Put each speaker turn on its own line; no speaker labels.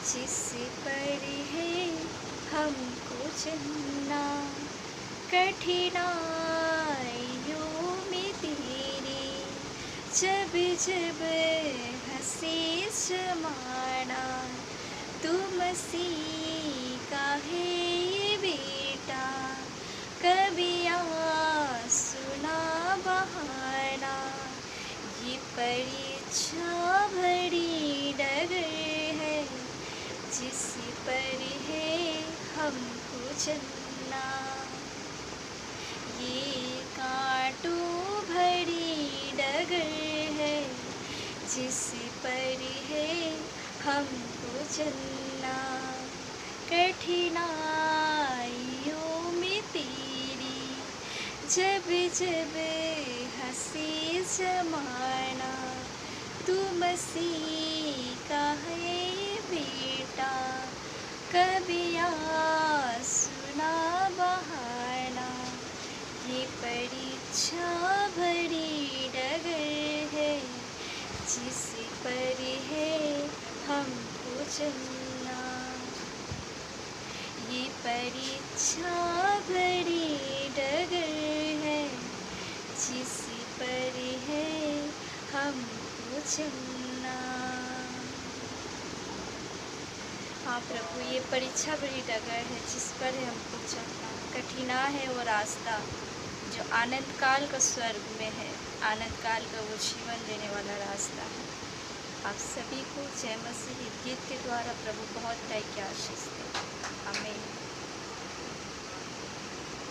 जिस पर है हमको चलना, कठिनाइयों में तेरी जब जब हंसे जमाना, तुम मसीह का है ये बेटा, कभी आंसू ना बहाना। ये परीक्षा भरी डगर है, जिस पर है हमको चलना। ये कांटों भरी डगर है, जिस पर है हमको चलना। कठिनाइयों में तेरी जब जब हंसे जमाना, तू मसीह का है ये बेटा, कभी आंसू ना बहाना। ये परीक्षा भरी डगर है, जिस पर है हमको चलना। ये परीक्षा भरी डगर है, जिस पर है हमको चलना। हाँ प्रभु, ये परीक्षा भरी डगर है जिस पर है हमको चलना। कठिना है वो रास्ता जो आनंद काल का स्वर्ग में है, आनंद काल का वो जीवन देने वाला रास्ता है। आप सभी को जय मसीह गीत के द्वारा प्रभु बहुत टाइम की आशीष दे। आमीन।